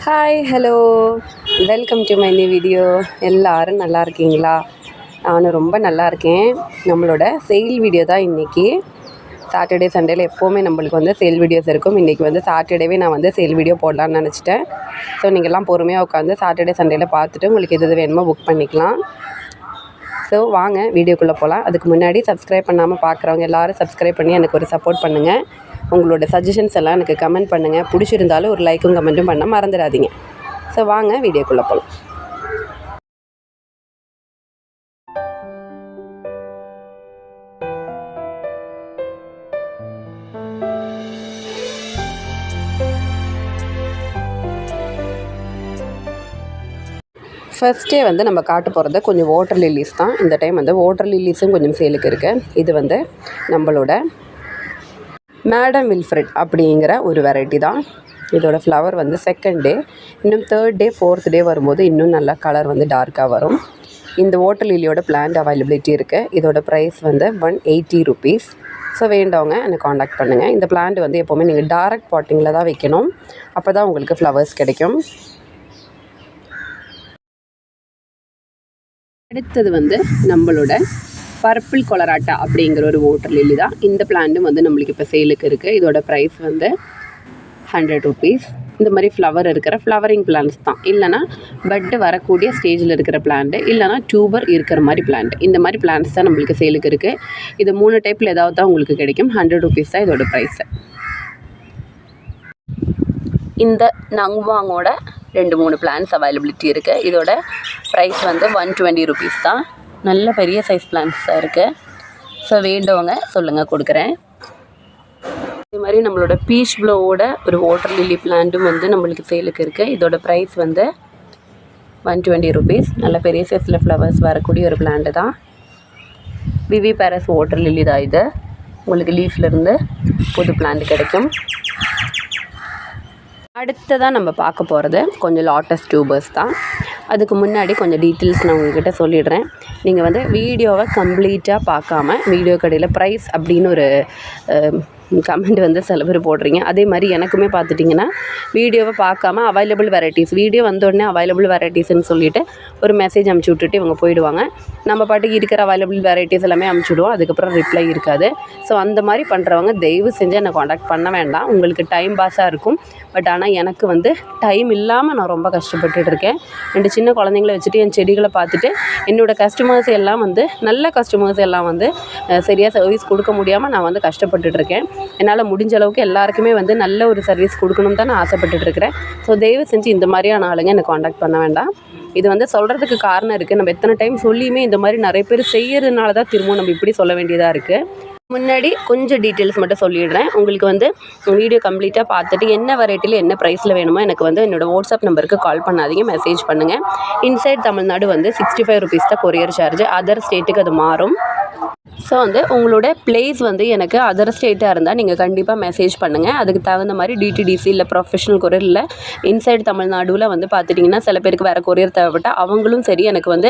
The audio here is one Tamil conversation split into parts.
Hi hello welcome to my new video. எல்லோரும் நல்லா இருக்கீங்களா? நானும் ரொம்ப நல்லா இருக்கேன். நம்மளோட சேல் வீடியோ தான் இன்றைக்கி. சாட்டர்டே சண்டேல எப்போவுமே நம்மளுக்கு வந்து சேல் வீடியோஸ் இருக்கும். இன்றைக்கி வந்து சாட்டர்டேவே நான் வந்து சேல் வீடியோ போடலான்னு நினச்சிட்டேன். ஸோ நீங்கள்லாம் பொறுமையாக உட்காந்து சாட்டர்டே சண்டேல பார்த்துட்டு உங்களுக்கு எது வேணுமோ புக் பண்ணிக்கலாம். ஸோ வாங்க வீடியோக்குள்ளே போகலாம். அதுக்கு முன்னாடி சப்ஸ்கிரைப் பண்ணாமல் பார்க்குறவங்க எல்லோரும் சப்ஸ்கிரைப் பண்ணி எனக்கு ஒரு சப்போர்ட் பண்ணுங்கள். உங்களோட சஜஷன்ஸ் எல்லாம் எனக்கு கமெண்ட் பண்ணுங்கள். பிடிச்சிருந்தாலும் ஒரு லைக்கும் கமெண்ட்டும் பண்ண மறந்துடாதீங்க. ஸோ வாங்க வீடியோக்குள்ளே போகலாம். ஃபஸ்ட்டே வந்து நம்ம காட்ட போகிறது கொஞ்சம் வாட்டர் லில்லிஸ் தான். இந்த டைம் வந்து வாட்டர் லில்லிஸும் கொஞ்சம் சேலுக்கு இருக்குது. இது வந்து நம்மளோட மேடம் வில்ஃப்ரெட் அப்படிங்கிற ஒரு வெரைட்டி தான். இதோட ஃப்ளவர் வந்து செகண்ட் டே, இன்னும் தேர்ட் டே, ஃபோர்த் டே வரும்போது இன்னும் நல்லா கலர் வந்து டார்க்காக வரும். இந்த வாட்டர் லில்லியோட பிளான்ட் அவைலபிலிட்டி இருக்குது. இதோட ப்ரைஸ் வந்து 180 rupees. ஸோ வேண்டவங்க என்னை காண்டாக்ட் பண்ணுங்கள். இந்த பிளான்ட் வந்து எப்போவுமே நீங்கள் டைரக்ட் பாட்டிங்கில் தான் வைக்கணும். அப்போ தான் உங்களுக்கு ஃப்ளவர்ஸ் கிடைக்கும். அடுத்தது வந்து நம்மளோட பர்பிள் கொலராட்டா அப்படிங்கிற ஒரு வாட்டர் லில்லி தான். இந்த பிளான்ட்டும் வந்து நம்மளுக்கு இப்போ சேலுக்கு இருக்குது. இதோட ப்ரைஸ் வந்து 100 rupees. இந்த மாதிரி ஃப்ளவர் இருக்கிற ஃப்ளவரிங் பிளான்ட்ஸ் தான். இல்லைனா பட்டு வரக்கூடிய ஸ்டேஜில் இருக்கிற பிளான்ட்டு, இல்லைனா டியூபர் இருக்கிற மாதிரி பிளான்ட், இந்த மாதிரி பிளான்ட்ஸ் தான் நம்மளுக்கு சேலுக்கு இருக்குது. இது 3 டைப்பில் ஏதாவது தான் உங்களுக்கு கிடைக்கும். 100 rupees தான் இதோட ப்ரைஸு. இந்த நங்வாங்கோட 2-3 பிளான்ஸ் அவைலபிலிட்டி இருக்குது. இதோட ப்ரைஸ் வந்து 120 rupees தான். நல்ல பெரிய சைஸ் பிளான்ஸ் தான் இருக்குது. ஸோ வேண்டவங்க சொல்லுங்கள், கொடுக்குறேன். இதே மாதிரி நம்மளோட பீச் ப்ளோவோட ஒரு வாட்டர் லில்லி பிளான்ட்டும் வந்து நம்மளுக்கு சேலுக்கு இருக்குது. இதோட ப்ரைஸ் வந்து 120 rupees. நல்ல பெரிய சைஸில் ஃப்ளவர்ஸ் வரக்கூடிய ஒரு பிளான்ட்டு தான். விவி பேரஸ் வாட்டர் லில்லி தான் இது. உங்களுக்கு லீஃப்லேருந்து புது பிளான்ட் கிடைக்கும். அடுத்ததாக நம்ம பார்க்க போகிறது கொஞ்சம் லாட்டஸ் டியூபர்ஸ் தான். அதுக்கு முன்னாடி கொஞ்சம் டீட்டெயில்ஸ் நான் உங்கள்கிட்ட சொல்லிடுறேன். நீங்கள் வந்து வீடியோவை கம்ப்ளீட்டாக பார்க்காம வீடியோ கடையில் ப்ரைஸ் அப்படின்னு ஒரு கமெண்ட் வந்து சில பேர் போடுறீங்க. அதே மாதிரி எனக்குமே பார்த்துட்டிங்கன்னா வீடியோவை பார்க்காம அவைலபிள் வெரைட்டிஸ், வீடியோ வந்தோடனே அவைலபிள் வெரைட்டிஸ்ன்னு சொல்லிவிட்டு ஒரு மெசேஜ் அமுச்சு விட்டுட்டு இவங்க போயிடுவாங்க. நம்ம பாட்டுக்கு இருக்கிற அவைலபிள் வெரைட்டிஸ் எல்லாமே அமுச்சுடுவோம். அதுக்கப்புறம் ரிப்ளை இருக்காது. ஸோ அந்த மாதிரி பண்ணுறவங்க தயவு செஞ்சு என்னை காண்டாக்ட் பண்ண வேண்டாம். உங்களுக்கு டைம் பாஸாக இருக்கும். பட் ஆனால் எனக்கு வந்து டைம் இல்லாமல் நான் ரொம்ப கஷ்டப்பட்டுட்டு இருக்கேன். 2 சின்ன குழந்தைங்கள வச்சுட்டு என் செடிகளை பார்த்துட்டு என்னோடய கஸ்டமர்ஸ் எல்லாம் வந்து நல்ல கஸ்டமர்ஸ் எல்லாம் வந்து சரியாக சர்வீஸ் கொடுக்க முடியாமல் நான் வந்து கஷ்டப்பட்டுட்ருக்கேன். என்னால் முடிஞ்ச அளவுக்கு எல்லாருக்குமே வந்து நல்ல ஒரு சர்வீஸ் கொடுக்கணும் தான் நான் ஆசைப்பட்டுட்ருக்கிறேன். ஸோ தயவு செஞ்சு இந்த மாதிரியான ஆளுங்க என்னை காண்டாக்ட் பண்ண வேண்டாம். இது வந்து சொல்கிறதுக்கு காரணம் இருக்குது. நம்ம எத்தனை டைம் சொல்லியுமே இந்த மாதிரி நிறைய பேர் செய்கிறதுனால தான் திரும்பவும் நம்ம இப்படி சொல்ல வேண்டியதாக இருக்குது. முன்னாடி கொஞ்சம் டீட்டெயில்ஸ் மட்டும் சொல்லிடுறேன். உங்களுக்கு வந்து வீடியோ கம்ப்ளீட்டாக பார்த்துட்டு என்ன வெரைட்டியில் என்ன ப்ரைஸில் வேணுமோ எனக்கு வந்து என்னோடய வாட்ஸ்அப் நம்பருக்கு கால் பண்ணாதீங்க, மெசேஜ் பண்ணுங்கள். இன்சைட் தமிழ்நாடு வந்து 65 rupees தான் கொரியர் சார்ஜ். அதர் ஸ்டேட்டுக்கு அது மாறும். ஸோ வந்து உங்களோட பிளேஸ் வந்து எனக்கு அதர் ஸ்டேட்டாக இருந்தால் நீங்கள் கண்டிப்பாக மெசேஜ் பண்ணுங்கள். அதுக்கு தகுந்த மாதிரி டிடிடிசி இல்லை ப்ரொஃபஷனல் கொரியர் இல்லை இன்சைட் தமிழ்நாடுவில் வந்து பார்த்துட்டிங்கன்னா சில பேருக்கு வேறு கொரியர் தேவைப்பட்டால் அவங்களும் சரி எனக்கு வந்து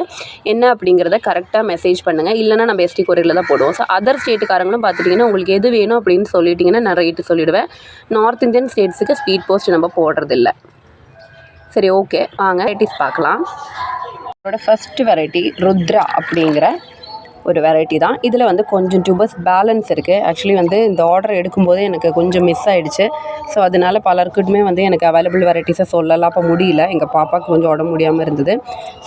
என்ன அப்படிங்கிறத கரெக்டாக மெசேஜ் பண்ணுங்கள். இல்லைனா நம்ம எஸ்டி கொரியரில் தான் போடுவோம். ஸோ அதர் ஸ்டேட்டுக்காரங்களும் பார்த்துட்டிங்கன்னா உங்களுக்கு எது வேணும் அப்படின்னு சொல்லிட்டிங்கன்னா நான் ரேட்டு சொல்லிவிடுவேன். நார்த் இந்தியன் ஸ்டேட்ஸுக்கு ஸ்பீட் போஸ்ட் நம்ம போடுறதில்ல. சரி, ஓகே, வாங்க வெரைட்டிஸ் பார்க்கலாம். என்னோட ஃபஸ்ட்டு வெரைட்டி ருத்ரா அப்படிங்கிற ஒரு வெரைட்டி தான். இதில் வந்து கொஞ்சம் டியூபர்ஸ் பேலன்ஸ் இருக்குது. ஆக்சுவலி வந்து இந்த ஆர்டர் எடுக்கும்போதே எனக்கு கொஞ்சம் மிஸ் ஆகிடுச்சு. ஸோ அதனால் பலருக்குமே வந்து எனக்கு அவைலபிள் வெரைட்டிஸை சொல்லலாம் அப்போ முடியல. எங்கள் பாப்பாவுக்கு கொஞ்சம் உடம்பு முடியாமல் இருந்தது.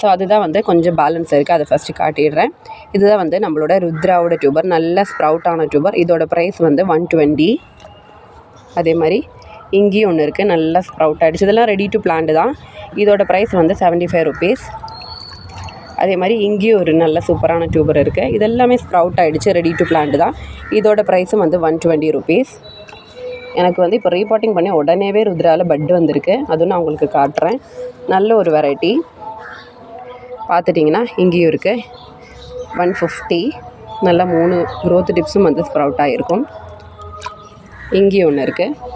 ஸோ அதுதான் வந்து கொஞ்சம் பேலன்ஸ் இருக்குது. அதை ஃபஸ்ட்டு காட்டிடுறேன். இதுதான் வந்து நம்மளோட ருத்ராவோட டியூபர், நல்ல ஸ்ப்ரவுட்டான டியூபர். இதோட ப்ரைஸ் வந்து 120. அதே மாதிரி இங்கேயும் ஒன்று இருக்குது, நல்லா ஸ்ப்ரவுட் ஆகிடுச்சு. இதெல்லாம் ரெடி டு பிளான்ட் தான். இதோட ப்ரைஸ் வந்து 75 rupees. அதே மாதிரி இங்கேயும் ஒரு நல்ல சூப்பரான டியூபர் இருக்குது. இதெல்லாமே ஸ்ப்ரவுட் ஆகிடுச்சு, ரெடி டு பிளான்ட் தான். இதோட ப்ரைஸும் வந்து 120 rupees. எனக்கு வந்து இப்போ ரீபாட்டிங் பண்ணி உடனேவே ருத்ராவில் பட்டு வந்திருக்கு. அதுவும் நான் உங்களுக்கு காட்டுறேன். நல்ல ஒரு வெரைட்டி பார்த்துட்டிங்கன்னா இங்கேயும் இருக்குது 150. நல்லா 3 growth டிப்ஸும் வந்து ஸ்ப்ரவுட் ஆகிருக்கும். இங்கேயும் ஒன்று இருக்குது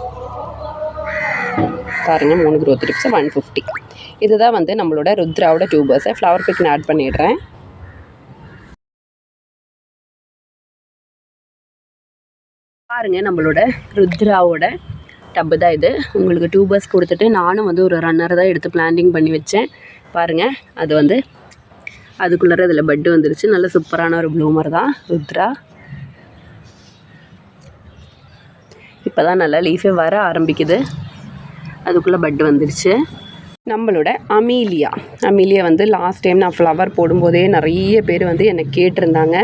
பாருங்கள், 3 growth டிப்ஸு 150. இதுதான் வந்து நம்மளோட ருத்ராவோட டியூபர்ஸை. ஃப்ளவர் பிக் நான் ஆட் பண்ணிடுறேன். பாருங்கள், நம்மளோட ருத்ராவோட டப்பு தான் இது. உங்களுக்கு டியூபர்ஸ் கொடுத்துட்டு நானும் வந்து ஒரு ரன்னர் தான் எடுத்து பிளான்டிங் பண்ணி வச்சேன். பாருங்கள், அது வந்து அதுக்குள்ளே இதில் பட்டு வந்துருச்சு. நல்ல சூப்பரான ஒரு ப்ளூமர் தான் ருத்ரா. இப்போ தான் நல்லா லீஃபே வர ஆரம்பிக்குது. அதுக்குள்ளே பட்டு வந்துருச்சு. நம்மளோட அமீலியா வந்து லாஸ்ட் டைம் நான் ஃப்ளவர் போடும்போதே நிறைய பேர் வந்து என்னை கேட்டிருந்தாங்க,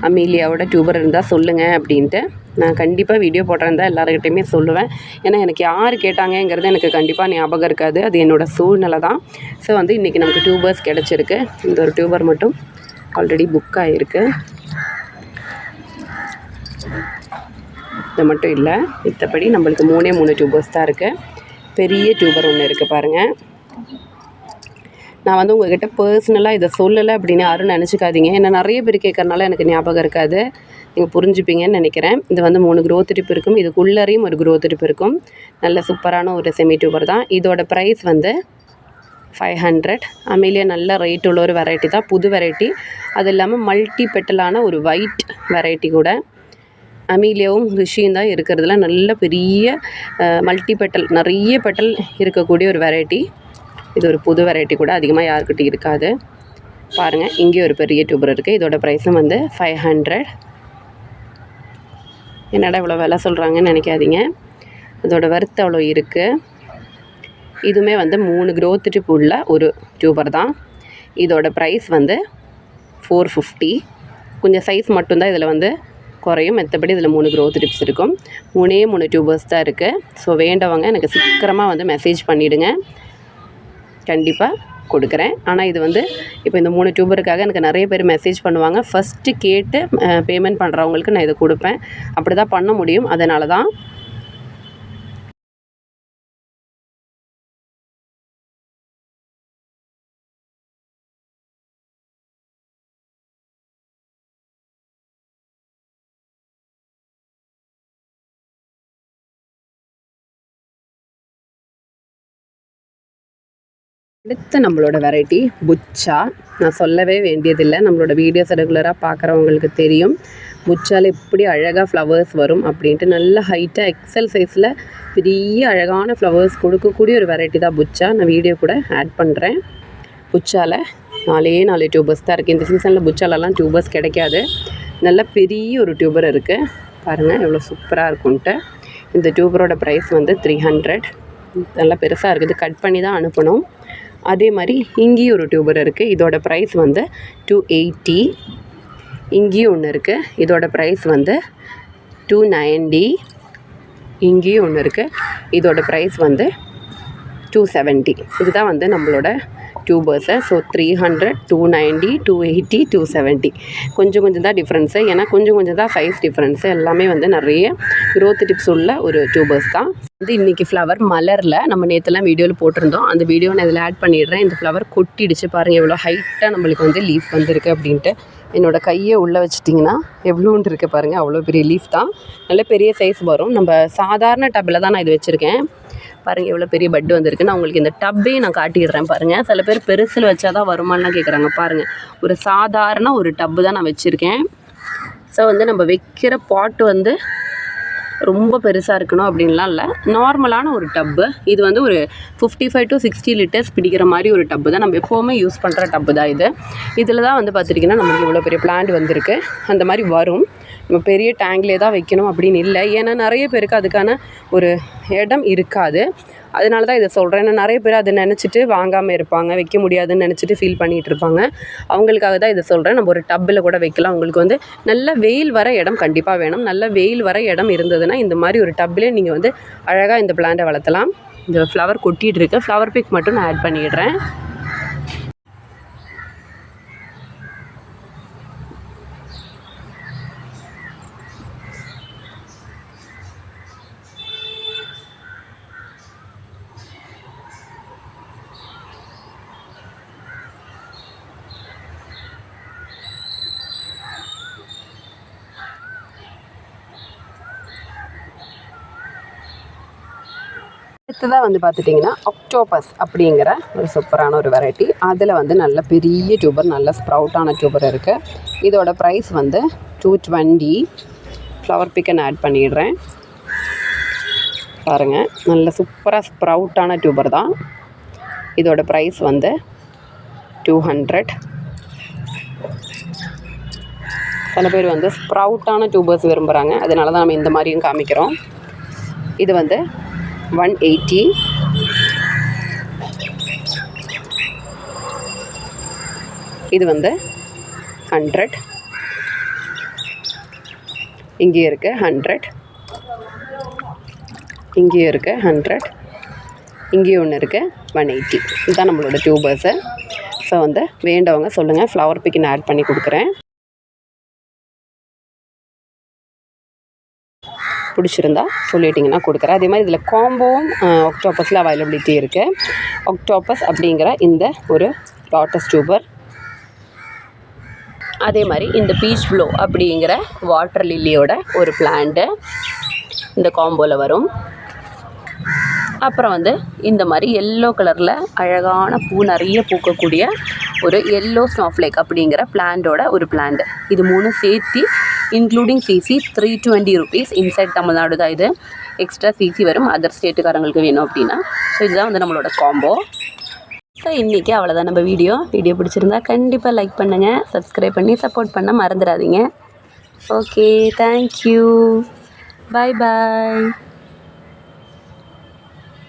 அமீலியாவோட டியூபர் இருந்தால் சொல்லுங்கள் அப்படின்ட்டு. நான் கண்டிப்பாக வீடியோ போடுறேன் எல்லாருக்கிட்டையுமே சொல்லுவேன். ஏன்னா எனக்கு யார் கேட்டாங்கங்கிறது எனக்கு கண்டிப்பாக ஞாபகம் இருக்காது. அது என்னோடய சூழ்நிலை தான். ஸோ வந்து இன்றைக்கி நமக்கு டியூபர்ஸ் கிடச்சிருக்கு. இந்த ஒரு டியூபர் மட்டும் ஆல்ரெடி புக் ஆகிருக்கு. இது மட்டும் இல்லை, மற்றபடி நம்மளுக்கு 3 டியூபர்ஸ் தான் இருக்குது. பெரிய டியூபர் ஒன்று இருக்குது பாருங்கள். நான் வந்து உங்கள்கிட்ட பர்சனலாக இதை சொல்லலை அப்படின்னு யாரும் நினச்சிக்காதீங்க. ஏன்னா நிறைய பேர் கேட்கறனால எனக்கு ஞாபகம் இருக்காது. நீங்கள் புரிஞ்சுப்பீங்கன்னு நினைக்கிறேன். இது வந்து 3 க்ரோத் டிப் இருக்கும். இதுக்குள்ளேயும் ஒரு க்ரோத் டிப் இருக்கும். நல்ல சூப்பரான ஒரு செமி டியூபர் தான். இதோட ப்ரைஸ் வந்து 500. அமீலியா நல்ல ரேட் உள்ள ஒரு வெரைட்டி தான், புது வெரைட்டி. அது இல்லாமல் மல்டி பெட்டலான ஒரு ஒயிட் வெரைட்டி கூட. அமீலியாவும் ரிஷியும் தான் இருக்கிறதுல நல்ல பெரிய மல்டி பெட்டல், நிறைய பெட்டல் இருக்கக்கூடிய ஒரு வெரைட்டி. இது ஒரு புது வெரைட்டி கூட, அதிகமாக யாருக்கிட்ட இருக்காது. பாருங்கள், இங்கே ஒரு பெரிய டியூபர் இருக்குது. இதோட ப்ரைஸும் வந்து 500. என்னடா இவ்வளோ விலை சொல்கிறாங்கன்னு நினைக்காதீங்க. இதோட வர்த்து அவ்வளோ இருக்குது. இதுவுமே வந்து 3 க்ரோத் டிப் உள்ள ஒரு டியூபர் தான். இதோட ப்ரைஸ் வந்து 450. கொஞ்சம் சைஸ் மட்டும்தான் இதில் வந்து குறையும். மற்றபடி இதில் 3 க்ரோத் டிப்ஸ் இருக்கும். 3 டியூபர்ஸ் தான் இருக்குது. ஸோ வேண்டவங்க எனக்கு சீக்கிரமாக வந்து மெசேஜ் பண்ணிவிடுங்க, கண்டிப்பாக கொடுக்குறேன். ஆனால் இது வந்து இப்போ இந்த 3 டியூபருக்காக எனக்கு நிறைய பேர் மெசேஜ் பண்ணுவாங்க. ஃபஸ்ட்டு கேட்டு பேமெண்ட் பண்ணுறவங்களுக்கு நான் இதை கொடுப்பேன். அப்படி தான் பண்ண முடியும். அதனால தான் அடுத்து நம்மளோட வெரைட்டி புச்சா. நான் சொல்லவே வேண்டியதில்லை, நம்மளோட வீடியோஸ் ரெகுலராக பார்க்குறவங்களுக்கு தெரியும். புச்சாவில் எப்படி அழகாக ஃப்ளவர்ஸ் வரும் அப்படின்ட்டு. நல்ல ஹைட்டாக எக்ஸல் சைஸில் பெரிய அழகான ஃப்ளவர்ஸ் கொடுக்கக்கூடிய ஒரு வெரைட்டி தான் புச்சா. நான் வீடியோ கூட ஆட் பண்ணுறேன். புச்சாவில் 4 டியூபர்ஸ் தான் இருக்குது. இந்த சீசனில் புச்சாலெல்லாம் டியூபர்ஸ் கிடைக்காது. நல்ல பெரிய ஒரு டியூபர் இருக்குது. பாருங்கள் எவ்வளோ சூப்பராக இருக்குன்ட்டு. இந்த டியூபரோட ப்ரைஸ் வந்து 300. நல்லா பெருசாக இருக்குது, கட் பண்ணி தான் அனுப்பணும். அதே மாதிரி இங்கேயும் ஒரு டியூபர் இருக்குது. இதோட ப்ரைஸ் வந்து 280. இங்கேயும் ஒன்று இருக்குது. இதோட ப்ரைஸ் வந்து 290. இங்கேயும் ஒன்று இருக்குது. இதோட ப்ரைஸ் வந்து 270. இதுதான் வந்து நம்மளோட டியூபர்ஸை. ஸோ 300, 290, 280, 270. கொஞ்சம் தான் டிஃப்ரென்ஸு. ஏன்னா கொஞ்சம் தான் சைஸ் டிஃப்ரென்ஸு. எல்லாமே வந்து நிறைய க்ரோத் டிப்ஸ் உள்ள ஒரு டியூபர்ஸ் தான். வந்து இன்றைக்கி ஃப்ளவர் மலரில் நம்ம நேற்றுலாம் வீடியோவில் போட்டிருந்தோம். அந்த வீடியோ நான் இதில் ஆட் பண்ணிடுறேன். இந்த ஃப்ளவர் கொட்டிடுச்சு பாருங்கள், எவ்வளோ ஹைட்டாக நம்மளுக்கு வந்து லீஃப் வந்திருக்கு அப்படின்ட்டு. என்னோடய கையை உள்ளே வச்சிட்டிங்கன்னா எவ்வளோன்ட்டு இருக்குது பாருங்கள், அவ்வளோ பெரிய லீஃப் தான். நல்ல பெரிய சைஸ் வரும். நம்ம சாதாரண டப்பில் தான் நான் இது வச்சுருக்கேன். பாருங்கள் எவ்வளோ பெரிய பட்டு வந்திருக்கு. நான் உங்களுக்கு இந்த டப்பையும் நான் காட்டிடுறேன் பாருங்கள். சில பேர் பெருசில் வச்சா தான் வருமானலாம் கேட்குறாங்க. பாருங்கள், ஒரு சாதாரண ஒரு டப்பு தான் நான் வச்சுருக்கேன். ஸோ வந்து நம்ம வைக்கிற பாட்டு வந்து ரொம்ப பெருசாக இருக்கணும் அப்படின்லாம் இல்லை, நார்மலான ஒரு டப்பு. இது வந்து ஒரு 55 to 60 லிட்டர்ஸ் பிடிக்கிற மாதிரி ஒரு டப்பு தான். நம்ம எப்போவுமே யூஸ் பண்ணுற டப்பு தான் இது. இதில் தான் வந்து பார்த்துட்டிங்கன்னா நம்மளுக்கு இவ்வளோ பெரிய பிளான்ட் வந்திருக்கு. அந்த மாதிரி வரும். நம்ம பெரிய டேங்க்லேயே தான் வைக்கணும் அப்படின்னு இல்லை. ஏன்னா நிறைய பேருக்கு அதுக்கான ஒரு இடம் இருக்காது. அதனால தான் இதை சொல்கிறேன். ஏன்னா நிறைய பேர் அதை நினச்சிட்டு வாங்காமல் இருப்பாங்க, வைக்க முடியாதுன்னு நினச்சிட்டு ஃபீல் பண்ணிகிட்டு இருப்பாங்க. அவங்களுக்காக தான் இதை சொல்கிறேன். நம்ம ஒரு டப்பில் கூட வைக்கலாம். உங்களுக்கு வந்து நல்ல வெயில் வர இடம் கண்டிப்பாக வேணும். நல்ல வெயில் வர இடம் இருந்ததுன்னா இந்த மாதிரி ஒரு டப்பிலே நீங்கள் வந்து அழகாக இந்த பிளான்ட்டை வளர்த்தலாம். இந்த ஃப்ளவர் கொட்டிகிட்டு இருக்கு. ஃப்ளவர் பிக் மட்டும் நான் ஆட் பண்ணிடுறேன். அடுத்ததாக வந்து பார்த்துட்டிங்கன்னா ஆக்டோபஸ் அப்படிங்கிற ஒரு சூப்பரான ஒரு வெரைட்டி. அதில் வந்து நல்ல பெரிய டியூபர், நல்ல ஸ்ப்ரவுட்டான டியூபர் இருக்குது. இதோட ப்ரைஸ் வந்து 220. ஃப்ளவர் பிக்கை நான் ஆட் பண்ணிடுறேன். பாருங்கள், நல்ல சூப்பராக ஸ்ப்ரவுட்டான டியூபர் தான். இதோட ப்ரைஸ் வந்து 200. சில பேர் வந்து ஸ்ப்ரவுட்டான டியூபர்ஸ் விரும்புகிறாங்க, அதனால தான் நம்ம இந்த மாதிரியும் காமிக்கிறோம். இது வந்து 180. இது வந்து 100. இங்கேயும் இருக்குது 100. இங்கேயும் இருக்குது 100. இங்கேயும் ஒன்று இருக்குது 180. இதுதான் நம்மளோட டியூபர்ஸு. ஸோ வந்து வேண்டவங்க சொல்லுங்கள், ஃப்ளவர் பிக்கின் ஆட் பண்ணி கொடுக்குறேன். பிடிச்சிருந்தா சொல்லிட்டிங்கன்னா கொடுக்குறேன். அதே மாதிரி இதில் காம்போவும் ஆக்டோபஸில் அவைலபிலிட்டி இருக்குது. ஆக்டோபஸ் அப்படிங்கிற இந்த ஒரு லாட்டஸ் டியூபர், அதே மாதிரி இந்த பீச் ப்ளோ அப்படிங்கிற வாட்டர் லில்லியோட ஒரு பிளான்ட்டு இந்த காம்போவில் வரும். அப்புறம் வந்து இந்த மாதிரி எல்லோ கலரில் அழகான பூ நிறைய பூக்கக்கூடிய ஒரு எல்லோ ஸ்னோஃப்ளேக் அப்படிங்கிற பிளான்ட்டோட ஒரு பிளான்ட். இது 3 சேர்த்து including CC 320 rupees. Inside Tamil Nadu தான் இது. எக்ஸ்ட்ரா சிசி வரும் அதர் ஸ்டேட்டுக்காரங்களுக்கு வேணும் அப்படின்னா. ஸோ இதுதான் வந்து நம்மளோட காம்போ. ஸோ இன்றைக்கி அவ்வளோதான் நம்ம வீடியோ பிடிச்சிருந்தா கண்டிப்பாக லைக் பண்ணுங்கள், சப்ஸ்கிரைப் பண்ணி சப்போர்ட் பண்ண மறந்துடாதீங்க. ஓகே, தேங்க்யூ, பாய் பாய்.